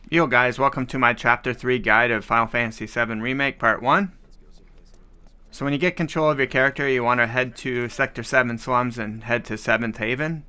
Yo guys, welcome to my Chapter 3 guide of Final Fantasy VII Remake Part 1. So when you get control of your character, you want to head to Sector 7 Slums and head to 7th Haven.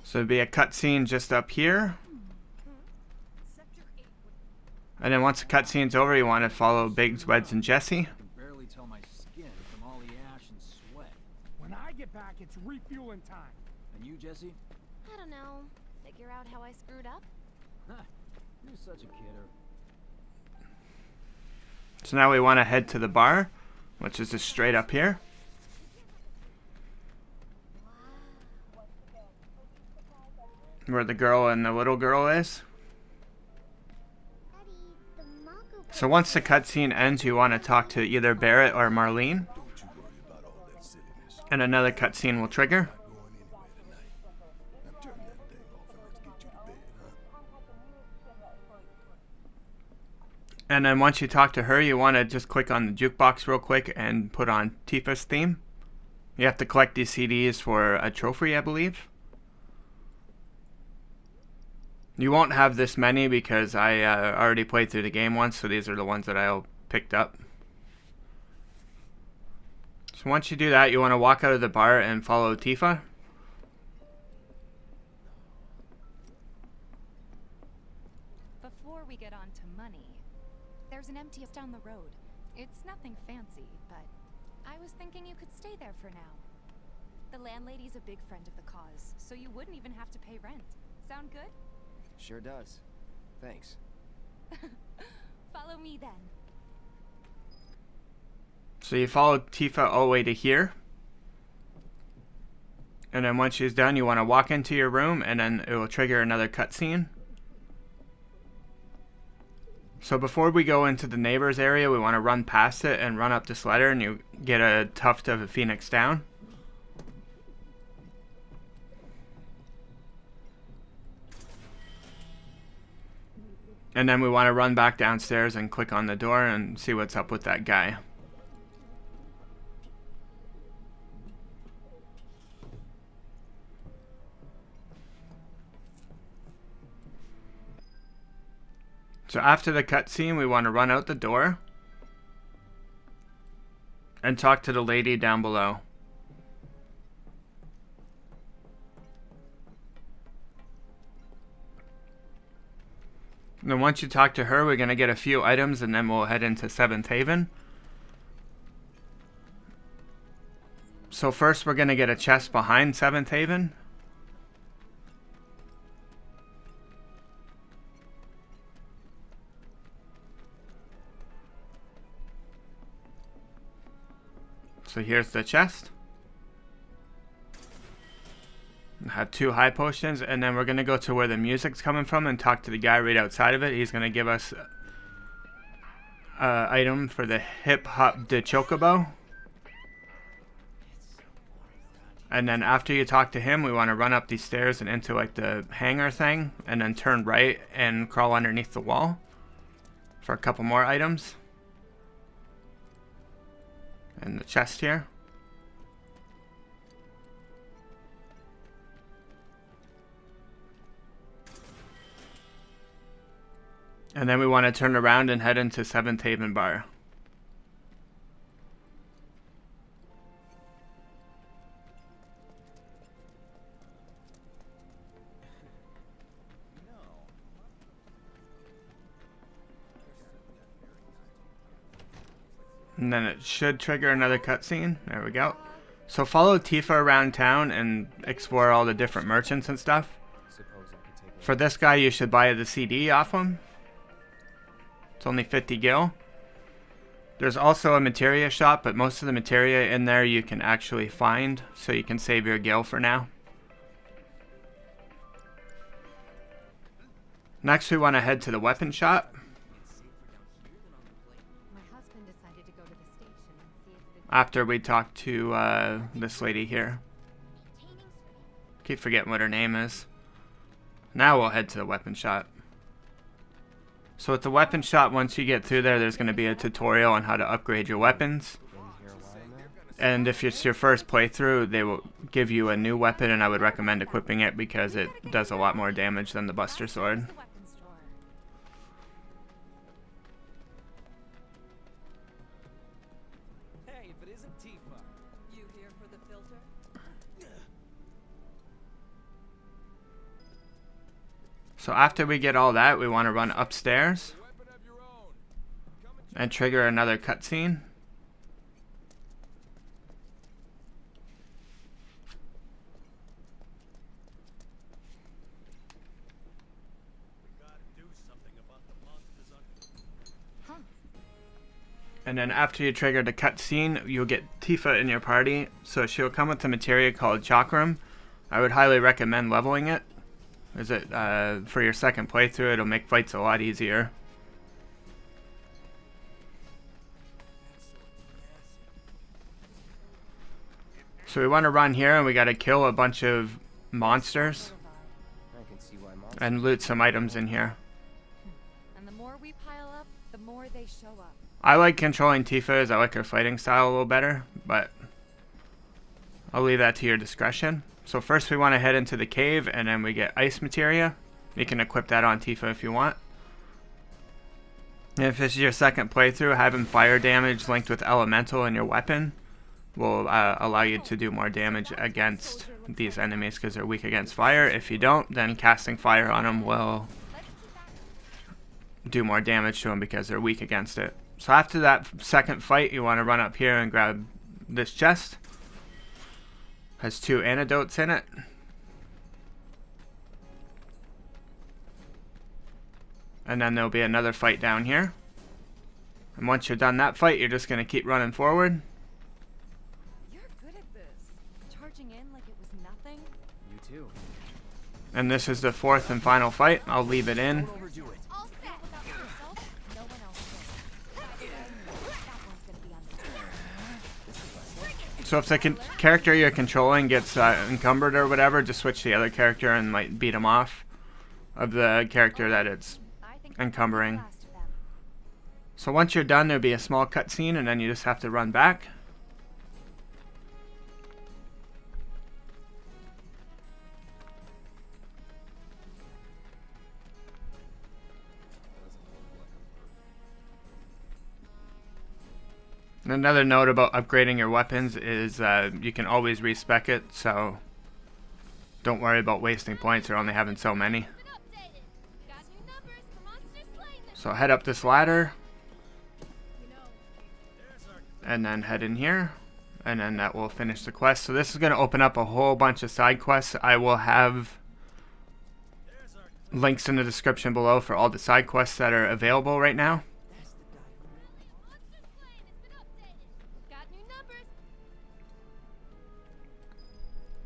So there'll be a cutscene just up here. And then once the cutscene's over, you want to follow Biggs, Weds, and Jesse. When I get back, it's refueling time. And you, Jesse? I don't know. Figure out how I screwed up? Huh. You're such a kidder. So now we want to head to the bar, which is just straight up here. Where the girl and the little girl is. So once the cutscene ends, you want to talk to either Barrett or Marlene. And another cutscene will trigger. And then once you talk to her, you want to just click on the jukebox real quick and put on Tifa's theme. You have to collect these CDs for a trophy, I believe. You won't have this many because I already played through the game once, so these are the ones that I picked up. So once you do that, you want to walk out of the bar and follow Tifa. Before we get on to money, there's an empty house down the road. It's nothing fancy, but I was thinking you could stay there for now. The landlady's a big friend of the cause, so you wouldn't even have to pay rent. Sound good? Sure does. Thanks. Follow me then. So you follow Tifa all the way to here. And then once she's done, you want to walk into your room, and then it will trigger another cutscene. So before we go into the neighbors area, we want to run past it and run up this ladder, and you get a tuft of a phoenix down. And then we want to run back downstairs and click on the door and see what's up with that guy. So after the cutscene, we want to run out the door and talk to the lady down below. And then once you talk to her, we're going to get a few items and then we'll head into 7th Haven. So first we're going to get a chest behind 7th Haven. So here's the chest. I have 2 high potions, and then we're going to go to where the music's coming from and talk to the guy right outside of it. He's going to give us an item for the Hip Hop de Chocobo. And then after you talk to him, we want to run up these stairs and into like the hangar thing, and then turn right and crawl underneath the wall for a couple more items. And the chest here. And then we want to turn around and head into 7th Haven Bar. And then it should trigger another cutscene. There we go. So follow Tifa around town and explore all the different merchants and stuff. For this guy, you should buy the CD off him. It's only 50 gil. There's also a materia shop, but most of the materia in there you can actually find, so you can save your gil for now. Next, we want to head to the weapon shop. After we talk to this lady here. Keep forgetting what her name is. Now we'll head to the weapon shop. So at the weapon shop, once you get through there, there's going to be a tutorial on how to upgrade your weapons. And if it's your first playthrough, they will give you a new weapon, and I would recommend equipping it because it does a lot more damage than the Buster Sword. The weapons store. Hey, if it isn't Tifa. You here for the filter? So after we get all that, we want to run upstairs and trigger another cutscene. And then after you trigger the cutscene, you'll get Tifa in your party. So she'll come with a materia called Chakram. I would highly recommend leveling it. For your second playthrough, it'll make fights a lot easier. So we want to run here, and we got to kill a bunch of monsters I can see why Mom. and loot some items in here. And the more we pile up, the more they show up. I like controlling Tifa as I like her fighting style a little better, but I'll leave that to your discretion. So first we want to head into the cave, and then we get ice materia. You can equip that on Tifa if you want. And if this is your second playthrough, having fire damage linked with elemental in your weapon will allow you to do more damage against these enemies because they're weak against fire. If you don't, then casting fire on them will do more damage to them because they're weak against it. So after that second fight, you want to run up here and grab this chest. Has 2 antidotes in it. And then there'll be another fight down here. And once you're done that fight, you're just going to keep running forward. You're good at this. Charging in like it was nothing. You too. And this is the 4th and final fight. I'll leave it in. Don't overdo it. All set. Without yourself, no one else will. By the way, that one's gonna be on the list. So if the character you're controlling gets encumbered or whatever, just switch to the other character and like beat him off of the character that it's I think encumbering. that's the last of them. So once you're done, there'll be a small cutscene, and then you just have to run back. And another note about upgrading your weapons is you can always respec it, so don't worry about wasting points or only having so many. Been updated. Got new numbers for monster slaying this. So head up this ladder, You know, and then head in here, and then that will finish the quest. So this is going to open up a whole bunch of side quests. I will have links in the description below for all the side quests that are available right now. monster slaying has been updated. Got new numbers.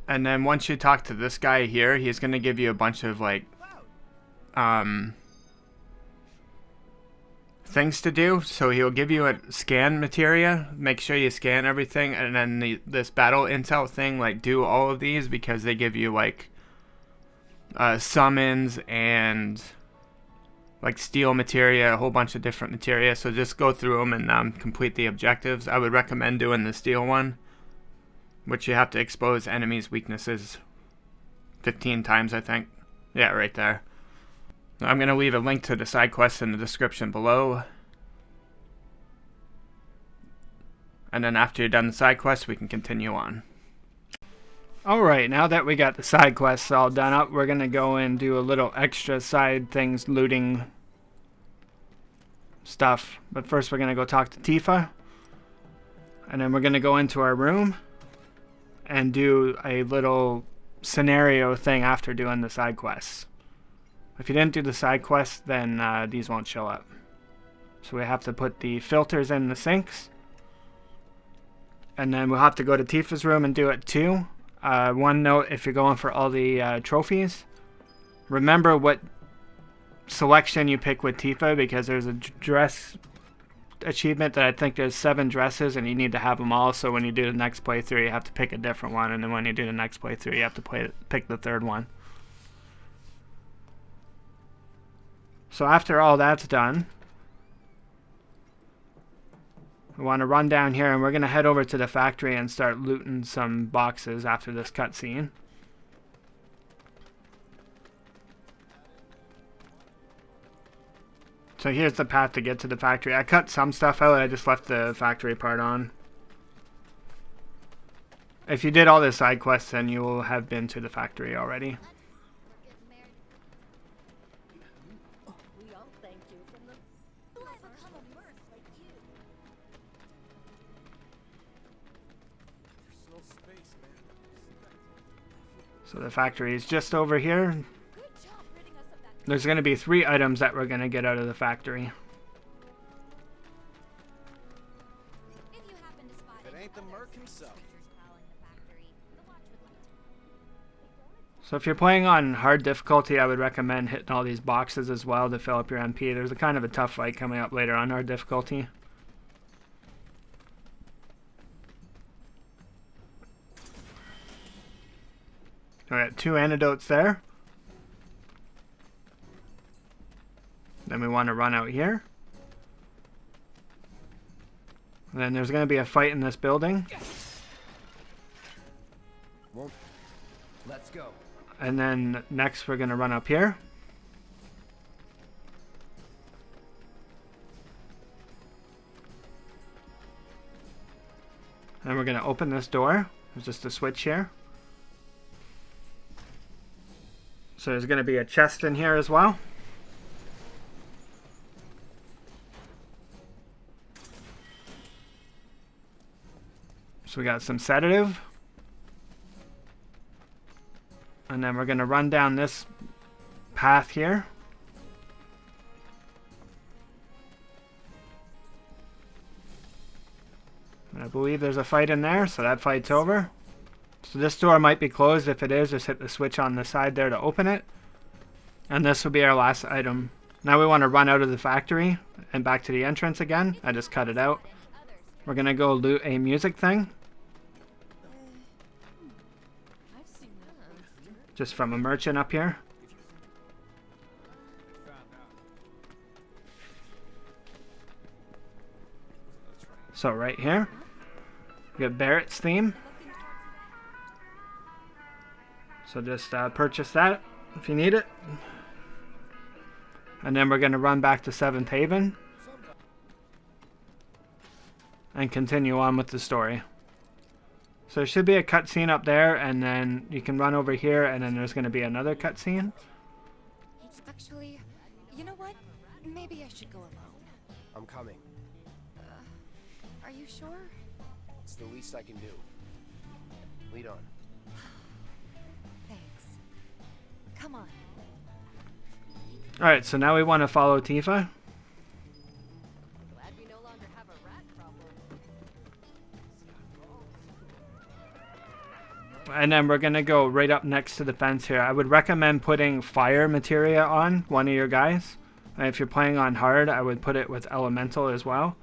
And then once you talk to this guy here, he's going to give you a bunch of like things to do. So he'll give you a scan materia. Make sure you scan everything, and then this battle intel thing, like do all of these because they give you like summons and like steel materia, a whole bunch of different materia. So just go through them and complete the objectives. I would recommend doing the steel one, which you have to expose enemies' weaknesses 15 times, I think. Yeah, right there. I'm going to leave a link to the side quests in the description below. And then after you're done the side quests, we can continue on. Alright, now that we got the side quests all done up, we're going to go and do a little extra side things, looting stuff. But first we're going to go talk to Tifa. And then we're going to go into our room and do a little scenario thing after doing the side quests. If you didn't do the side quests, then these won't show up. So we have to put the filters in the sinks. And then we'll have to go to Tifa's room and do it too. One note, if you're going for all the trophies, remember what selection you pick with Tifa, because there's a dress achievement that I think there's 7 dresses and you need to have them all. So when you do the next playthrough, you have to pick a different one. And then when you do the next playthrough, you have to pick the 3rd one. So after all that's done, We want to run down here, and we're going to head over to the factory and start looting some boxes after this cutscene. So here's the path to get to the factory. I cut some stuff out, I just left the factory part on. If you did all the side quests, then you will have been to the factory already. We all thank you from the... Do I become a merc like you? There's no space, man. So the factory is just over here. Good job ridding us of that. There's going to be 3 items that we're going to get out of the factory. If you happen to spot If it any ain't the other merc himself. creatures prowling the factory, the watch would like to know. So if you're playing on hard difficulty, I would recommend hitting all these boxes as well to fill up your MP. There's a kind of a tough fight coming up later on hard difficulty. We got 2 antidotes there. Then we want to run out here. And then there's going to be a fight in this building. Let's go. And then next we're going to run up here. And we're going to open this door. There's just a switch here. So there's going to be a chest in here as well. So we got some sedative. And then we're going to run down this path here. And I believe there's a fight in there, so that fight's over. So this door might be closed. If it is, just hit the switch on the side there to open it. And this will be our last item. Now we want to run out of the factory and back to the entrance again. I just cut it out. We're going to go loot a music thing. I've seen that. Just from a merchant up here. So right here, we got Barrett's theme. So just purchase that if you need it. And then we're going to run back to 7th Haven and continue on with the story. So there should be a cutscene up there, and then you can run over here, and then there's going to be another cutscene. Actually, you know what? Maybe I should go alone. I'm coming. Are you sure? It's the least I can do. Lead on. Thanks. Come on. Alright, so now we want to follow Tifa. Glad we no longer have a rat problem. And then we're going to go right up next to the fence here. I would recommend putting fire materia on one of your guys. And if you're playing on hard, I would put it with elemental as well.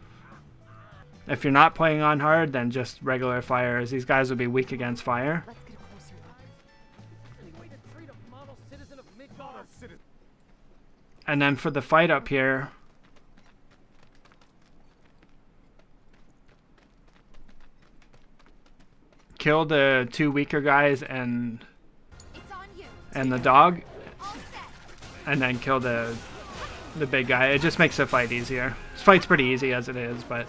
If you're not playing on hard, then just regular fire, as these guys will be weak against fire. Let's get a closer look. Any way to treat a model citizen of Midgard? And then for the fight up here, kill the 2 weaker guys and It's on you. the dog, All set. and then kill the big guy. It just makes the fight easier. This fight's pretty easy as it is, but...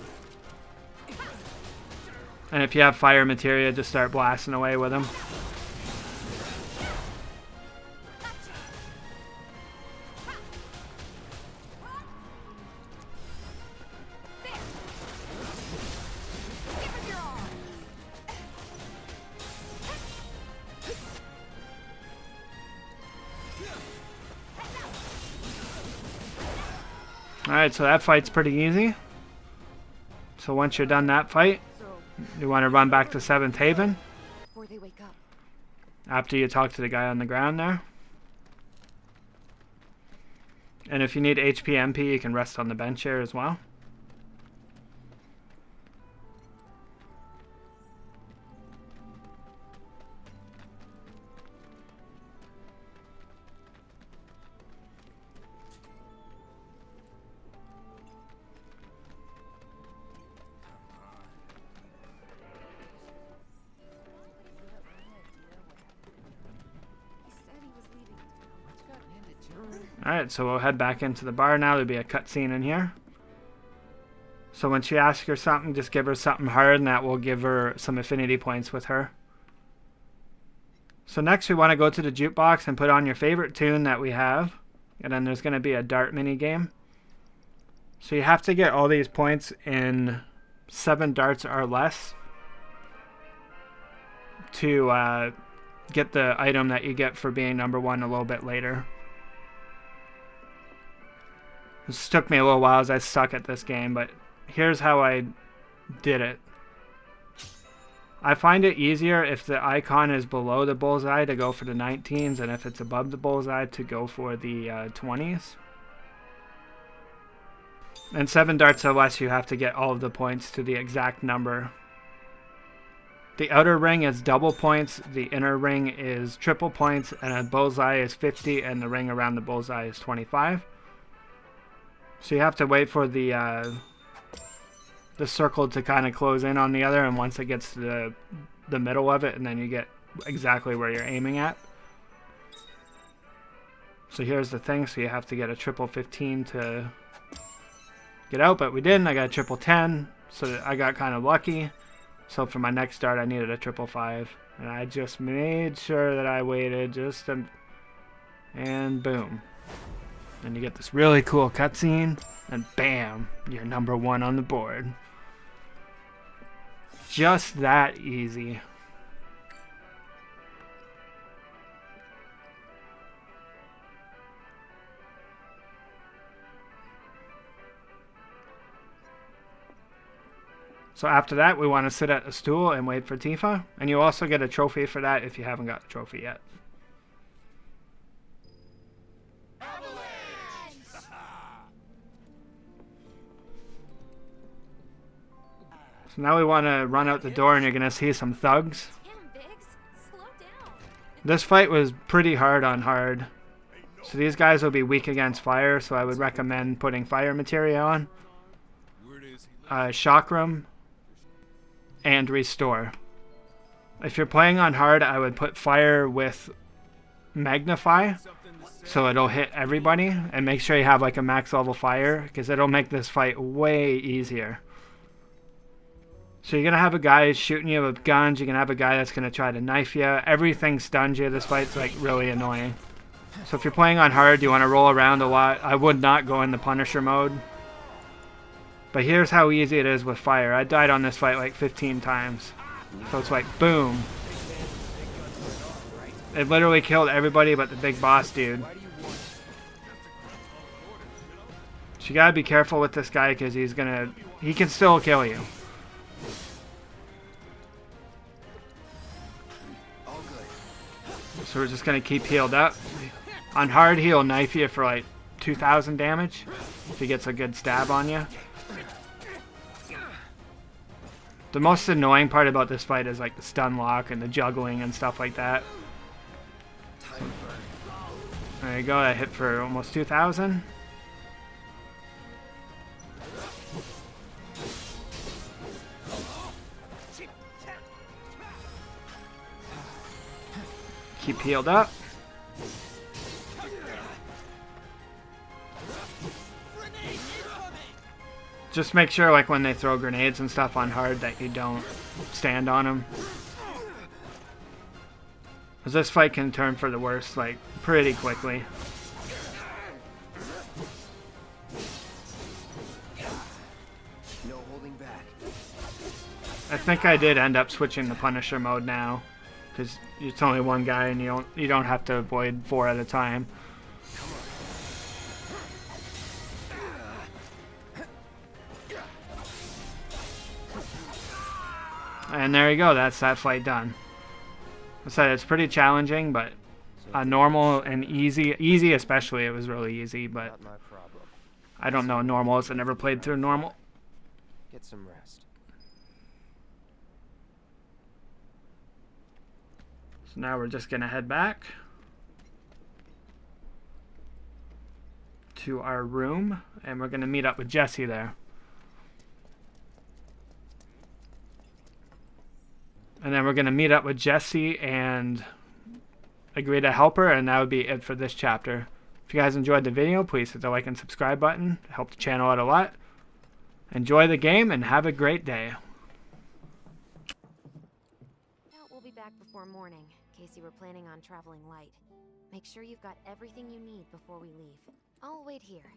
And if you have fire materia, just start blasting away with them. Give him your all. Alright, so that fight's pretty easy. So once you're done that fight, you want to run back to 7th Haven Before they wake up. after you talk to the guy on the ground there. And if you need HP MP, you can rest on the bench here as well. Alright, so we'll head back into the bar now. There'll be a cutscene in here. So when she asks her something, just give her something hard, and that will give her some affinity points with her. So next we want to go to the jukebox and put on your favorite tune that we have. And then there's going to be a dart mini game. So you have to get all these points in 7 darts or less to get the item that you get for being number 1 a little bit later. This took me a little while as I suck at this game, but here's how I did it. I find it easier if the icon is below the bullseye to go for the 19s, and if it's above the bullseye to go for the 20s. And 7 darts or less, you have to get all of the points to the exact number. The outer ring is double points, the inner ring is triple points, and a bullseye is 50, and the ring around the bullseye is 25. So you have to wait for the circle to kind of close in on the other, and once it gets to the middle of it, and then you get exactly where you're aiming at. So here's the thing, so you have to get a triple 15 to get out, but we didn't. I got a triple 10, so I got kind of lucky. So for my next dart, I needed a triple 5, and I just made sure that I waited just and boom. And you get this really cool cutscene, and bam, you're number 1 on the board. Just that easy. So after that, we want to sit at a stool and wait for Tifa, and you also get a trophy for that if you haven't got the trophy yet. So now we want to run out the door, and you're going to see some thugs. Damn, Biggs. Slow down. This fight was pretty hard on hard. So these guys will be weak against fire, so I would recommend putting fire materia on. Chakram and restore. If you're playing on hard, I would put fire with magnify, so it'll hit everybody, and make sure you have like a max level fire, because it'll make this fight way easier. So you're going to have a guy shooting you with guns, you're going to have a guy that's going to try to knife you, everything stuns you. This fight's like really annoying. So if you're playing on hard, you want to roll around a lot. I would not go in the Punisher mode. But here's how easy it is with fire. I died on this fight like 15 times. So it's like boom. It literally killed everybody but the big boss dude. So you gotta be careful with this guy, because he can still kill you. So we're just gonna keep healed up. On hard, he'll knife you for like 2,000 damage if he gets a good stab on you. The most annoying part about this fight is like the stun lock and the juggling and stuff like that. So, there you go, that hit for almost 2,000. Keep healed up. Just make sure, like, when they throw grenades and stuff on hard, that you don't stand on them. Because this fight can turn for the worst, like, pretty quickly. No holding back. I think I did end up switching to Punisher mode now, because it's only one guy and you don't have to avoid 4 at a time. And there you go, that's that fight done. I said it's pretty challenging, but normal and easy especially, it was really easy, but Not my problem. I don't know normal, as I never played through normal. Get some rest. So now we're just gonna head back to our room, and we're gonna meet up with Jesse there. And then we're going to meet up with Jesse and agree to help her, and that would be it for this chapter. If you guys enjoyed the video, please hit the like and subscribe button. It helped the channel out a lot. Enjoy the game and have a great day. Doubt we'll be back before morning, in case you were planning on traveling light. Make sure you've got everything you need before we leave. I'll wait here.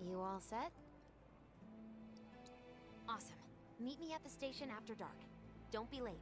You all set? Awesome. Meet me at the station after dark. Don't be late.